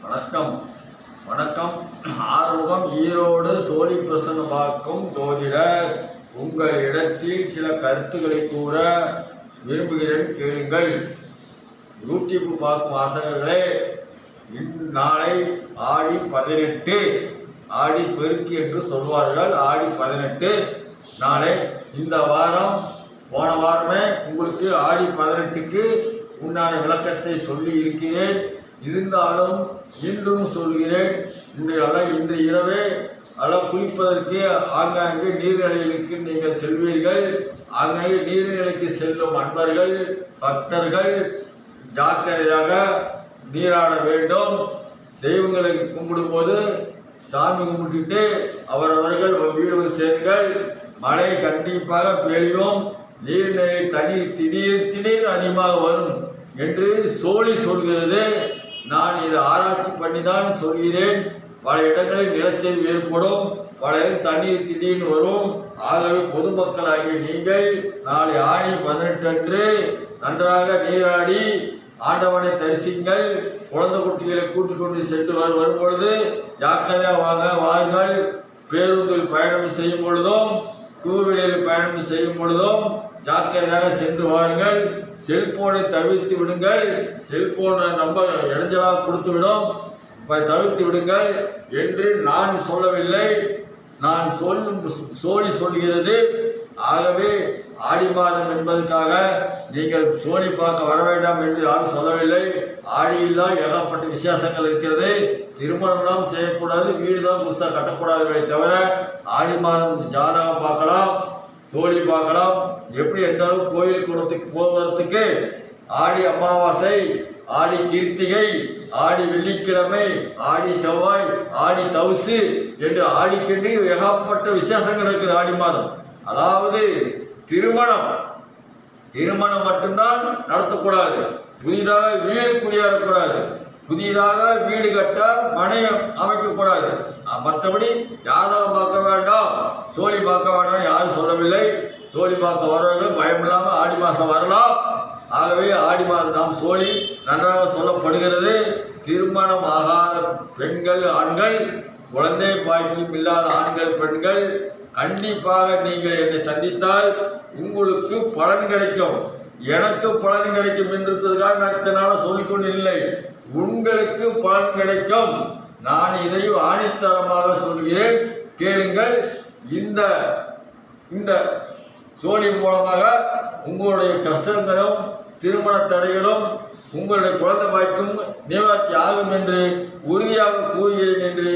வணக்கம் வணக்கம். ஆறுமுகம், ஈரோடு சோழி பிரசன்னமாக்கும் ஜோதிடர். உங்களிடத்தில் சில கருத்துக்களை கூற விரும்புகிறேன், கேளுங்கள். யூடியூப் பார்க்கும் வாசகர்களே, நாளை ஆடி 18, ஆடி பெருக்கு என்று சொல்வார்கள். ஆடி 18 நாளை. இந்த வாரம், போன வாரமே உங்களுக்கு ஆடி 18க்கு உண்டான விளக்கத்தை சொல்லி இருக்கிறேன். இருந்தாலும் இன்றும் சொல்கிறேன். இன்று இரவே குளிப்பதற்கு ஆங்காங்கே நீர்நிலைகளுக்கு நீங்கள் செல்வீர்கள். ஆங்காங்கே நீர்நிலைக்கு செல்லும் அன்பர்கள், பக்தர்கள் ஜாக்கிரதையாக நீராட வேண்டும். தெய்வங்களுக்கு கும்பிடும்போது சாமி கும்பிட்டுட்டு அவரவர்கள் வீடு சேருங்கள். மழை கண்டிப்பாக பெய்யும். நீர்நிலை தண்ணீர் திடீர் அதிகமாக வரும் என்று சோழி சொல்கிறது. நான் இதை ஆராய்ச்சி பண்ணி தான் சொல்கிறேன். பல இடங்களில் நிலச்சரிவு ஏற்படும், பல இடங்களில் தண்ணீர் திடீர்னு வரும். ஆகவே பொதுமக்களாகிய நீங்கள் நாளை ஆடி 18 அன்று நன்றாக நீராடி ஆண்டவனை தரிசிங்கள். குழந்தை குட்டிகளை கூட்டிக் கொண்டு சென்று வரும்பொழுது ஜாக்கிரதையாக வாருங்கள். பேருந்தில் பயணம் செய்யும் பொழுதும், டூ வீலரில் பயணம் செய்யும் பொழுதும் ஜாக்கிரதையாக சென்று வாருங்கள். செல்போனை தவிர்த்து விடுங்கள். செல்போனை ரொம்ப இடைஞ்சலாக கொடுத்துவிடும், தவிர்த்து விடுங்கள் என்று நான் சொல்லவில்லை. நான் சோழி சொல்கிறது. ஆகவே ஆடி மாதம் என்பதற்காக நீங்கள் சோழி பார்க்க வர வேண்டாம் என்று யாரும் சொல்லவில்லை. ஆடியில் தான் ஏகப்பட்ட விசேஷங்கள் இருக்கிறது. திருமணம் தான் செய்யக்கூடாது, வீடு தான் புதுசாக கட்டக்கூடாதுகளை தவிர ஆடி மாதம் ஜாதகம் பார்க்கலாம், சோழி பார்க்கலாம். எப்படி இருந்தாலும் கோயில் குளத்துக்கு போவதற்கு ஆடி அமாவாசை, ஆடி கிருத்திகை, ஆடி வெள்ளிக்கிழமை, ஆடி செவ்வாய், ஆடி தவுசு என்று ஆடிக்கென்று ஏகப்பட்ட விசேஷங்கள் இருக்குது ஆடி மாதம். அதாவது திருமணம் மட்டும்தான் நடத்தக்கூடாது. புதிதாக வீடு குடியேறக்கூடாது, புதிதாக வீடு கட்ட மனை அமைக்கக்கூடாது. மற்றபடி ஜாதகம் பார்க்க வேண்டாம், சோழி பார்க்க வேண்டாம் யாரும் சொல்லவில்லை. சோழி பார்க்க வரவர்கள் பயமில்லாமல் ஆடி மாதம் வரலாம். ஆகவே ஆடி மாதம் நாம் சோழி நன்றாக சொல்லப்படுகிறது. திருமணம் ஆகாத பெண்கள், ஆண்கள், குழந்தை பாக்கியம் இல்லாத ஆண்கள், பெண்கள் கண்டிப்பாக நீங்கள் என்னை சந்தித்தால் உங்களுக்கு பலன் கிடைக்கும். எனக்கு பலன் கிடைக்கும் என்றதுக்காக அடுத்தனால சொல்லிக்கொண்டில்லை, உங்களுக்கு பலன் கிடைக்கும். நான் இதையும் ஆணித்தரமாக சொல்கிறேன், கேளுங்கள். இந்த சோழி மூலமாக உங்களுடைய கஷ்டங்களும் திருமண தடைகளும் உங்களுடைய குழந்தை பாய்க்கும் நிவர்த்தி ஆகும் என்று உறுதியாக கூறுகிறேன் என்று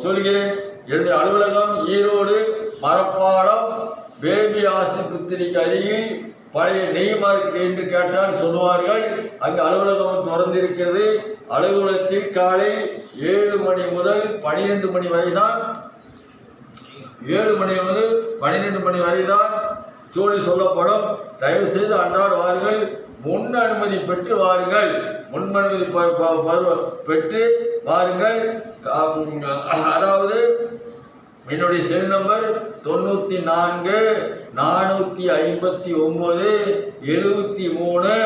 சொல்கிறேன். என்னுடைய அலுவலகம் ஈரோடு மரப்பாடம் பேபி ஆஸ்பத்திரிக்கு அருகில் பழைய நெய் மார்க்கெட் என்று கேட்டால் சொல்லுவார்கள். அங்கு அலுவலகம் திறந்திருக்கிறது. அலுவலகத்தில் காலை 7 மணி முதல் 12 மணி வரை தான், 7 மணி முதல் 12 மணி வரை தான் சோழி சொல்லப்படும். தயவு செய்து அன்றாட வாருங்கள். முன் அனுமதி பெற்று வாருங்கள். முன் அனுமதி பெற்று வாருங்கள். அதாவது என்னுடைய செல் நம்பர் 94 459 73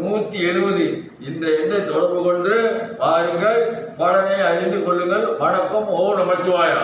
170. இந்த எண்ணை தொடர்பு கொண்டு வாருங்கள், பலனை அறிந்து கொள்ளுங்கள். வணக்கம். ஓம் நமச்சிவாயா.